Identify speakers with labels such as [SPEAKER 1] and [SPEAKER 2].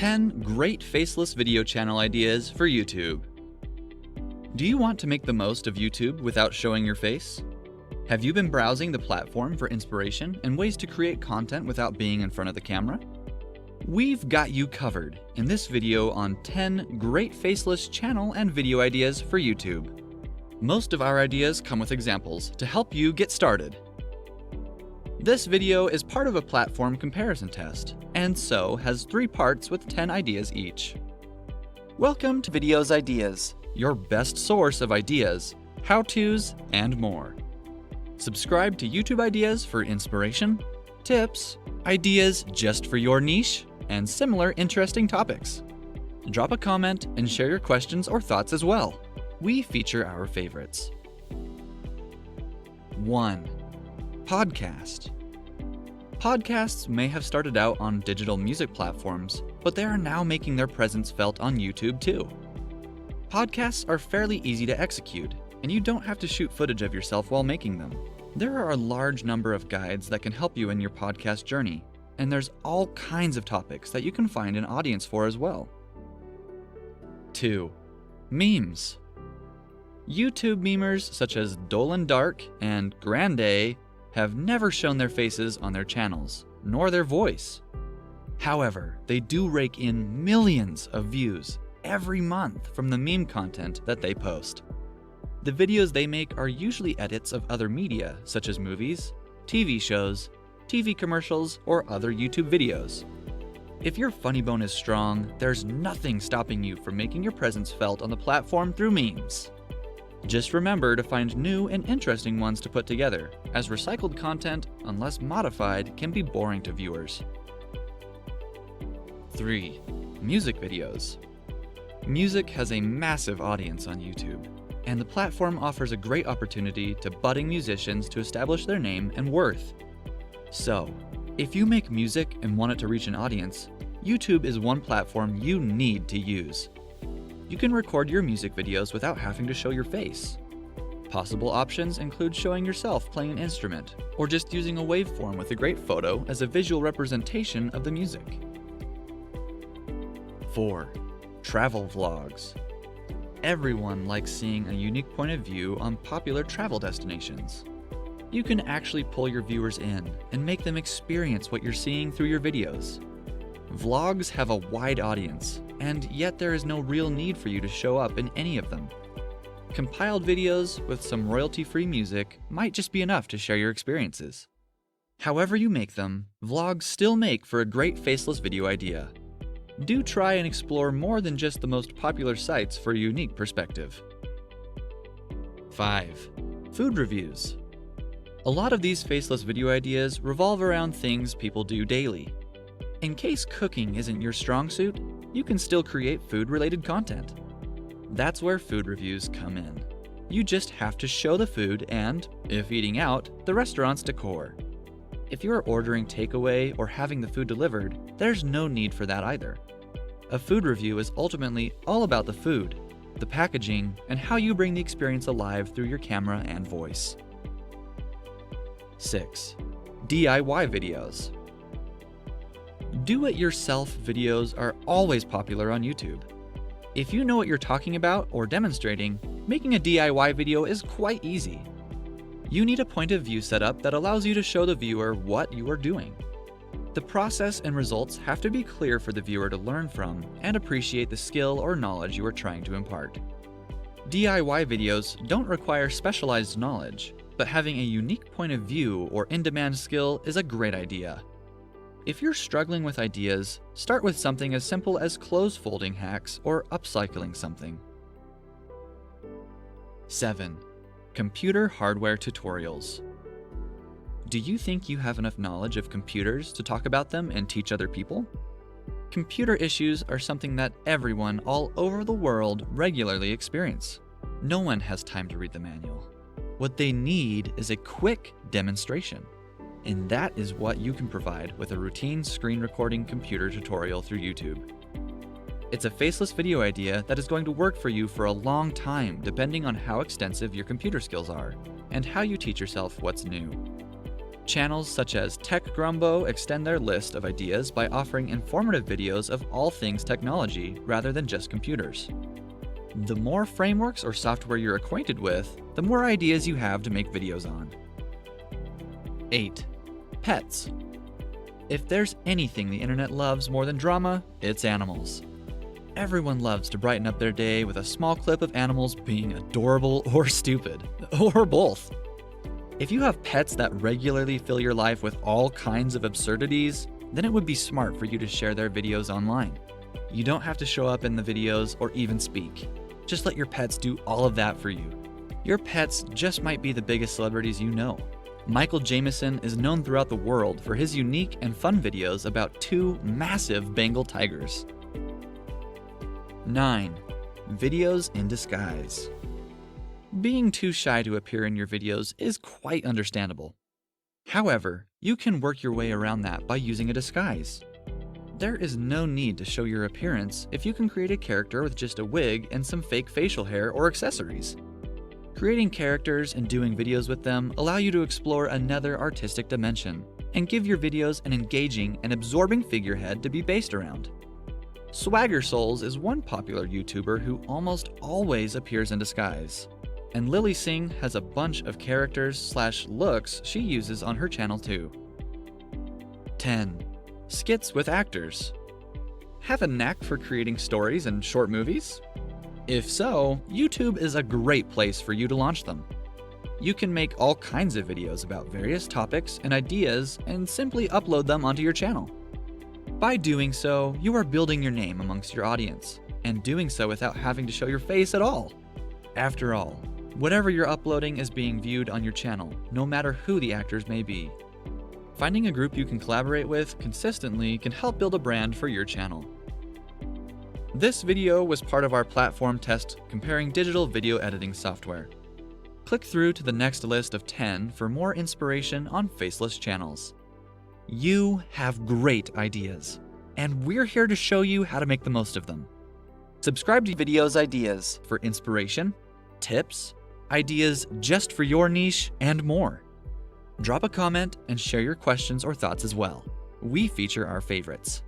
[SPEAKER 1] 10 great faceless video channel ideas for YouTube. Do you want to make the most of YouTube without showing your face? Have you been browsing the platform for inspiration and ways to create content without being in front of the camera? We've got you covered in this video on 10 great faceless channel and video ideas for YouTube. Most of our ideas come with examples to help you get started. This video is part of a platform comparison test, and so has 3 parts with 10 ideas each. Welcome to Videos Ideas, your best source of ideas, how-tos, and more. Subscribe to YouTube Ideas for inspiration, tips, ideas just for your niche, and similar interesting topics. Drop a comment and share your questions or thoughts as well. We feature our favorites. 1. Podcast. Podcasts may have started out on digital music platforms, but they are now making their presence felt on YouTube too. Podcasts are fairly easy to execute, and you don't have to shoot footage of yourself while making them. There are a large number of guides that can help you in your podcast journey, and there's all kinds of topics that you can find an audience for as well. 2. Memes. YouTube memers such as Dolan Dark and Grande have never shown their faces on their channels, nor their voice. However, they do rake in millions of views every month from the meme content that they post. The videos they make are usually edits of other media, such as movies, TV shows, TV commercials, or other YouTube videos. If your funny bone is strong, there's nothing stopping you from making your presence felt on the platform through memes. Just remember to find new and interesting ones to put together, as recycled content, unless modified, can be boring to viewers. 3. Music videos. Music has a massive audience on YouTube, and the platform offers a great opportunity to budding musicians to establish their name and worth. So, if you make music and want it to reach an audience, YouTube is one platform you need to use. You can record your music videos without having to show your face. Possible options include showing yourself playing an instrument, or just using a waveform with a great photo as a visual representation of the music. 4. Travel vlogs. Everyone likes seeing a unique point of view on popular travel destinations. You can actually pull your viewers in and make them experience what you're seeing through your videos. Vlogs have a wide audience, and yet there is no real need for you to show up in any of them. Compiled videos with some royalty-free music might just be enough to share your experiences. However you make them, vlogs still make for a great faceless video idea. Do try and explore more than just the most popular sites for a unique perspective. 5. Food reviews. A lot of these faceless video ideas revolve around things people do daily. In case cooking isn't your strong suit, you can still create food-related content. That's where food reviews come in. You just have to show the food and, if eating out, the restaurant's decor. If you're ordering takeaway or having the food delivered, there's no need for that either. A food review is ultimately all about the food, the packaging, and how you bring the experience alive through your camera and voice. 6. DIY videos. Do-it-yourself videos are always popular on YouTube. If you know what you're talking about or demonstrating, making a DIY video is quite easy. You need a point of view setup that allows you to show the viewer what you are doing. The process and results have to be clear for the viewer to learn from and appreciate the skill or knowledge you are trying to impart. DIY videos don't require specialized knowledge, but having a unique point of view or in-demand skill is a great idea. If you're struggling with ideas, start with something as simple as clothes folding hacks or upcycling something. 7. Computer hardware tutorials. Do you think you have enough knowledge of computers to talk about them and teach other people? Computer issues are something that everyone all over the world regularly experience. No one has time to read the manual. What they need is a quick demonstration. And that is what you can provide with a routine screen recording computer tutorial through YouTube. It's a faceless video idea that is going to work for you for a long time depending on how extensive your computer skills are and how you teach yourself what's new. Channels such as Tech Grumbo extend their list of ideas by offering informative videos of all things technology rather than just computers. The more frameworks or software you're acquainted with, the more ideas you have to make videos on. 8. Pets. If there's anything the internet loves more than drama, it's animals. Everyone loves to brighten up their day with a small clip of animals being adorable or stupid, or both. If you have pets that regularly fill your life with all kinds of absurdities, then it would be smart for you to share their videos online. You don't have to show up in the videos or even speak. Just let your pets do all of that for you. Your pets just might be the biggest celebrities you know. Michael Jameson is known throughout the world for his unique and fun videos about 2 massive Bengal tigers. 9. Videos in disguise. Being too shy to appear in your videos is quite understandable. However, you can work your way around that by using a disguise. There is no need to show your appearance if you can create a character with just a wig and some fake facial hair or accessories. Creating characters and doing videos with them allow you to explore another artistic dimension and give your videos an engaging and absorbing figurehead to be based around. Swagger Souls is one popular YouTuber who almost always appears in disguise, and Lily Singh has a bunch of characters/looks she uses on her channel too. 10. Skits with actors. Have a knack for creating stories and short movies? If so, YouTube is a great place for you to launch them. You can make all kinds of videos about various topics and ideas and simply upload them onto your channel. By doing so, you are building your name amongst your audience, and doing so without having to show your face at all. After all, whatever you're uploading is being viewed on your channel, no matter who the actors may be. Finding a group you can collaborate with consistently can help build a brand for your channel. This video was part of our platform test comparing digital video editing software. Click through to the next list of 10 for more inspiration on faceless channels. You have great ideas, and we're here to show you how to make the most of them. Subscribe to Videos Ideas for inspiration, tips, ideas just for your niche, and more. Drop a comment and share your questions or thoughts as well. We feature our favorites.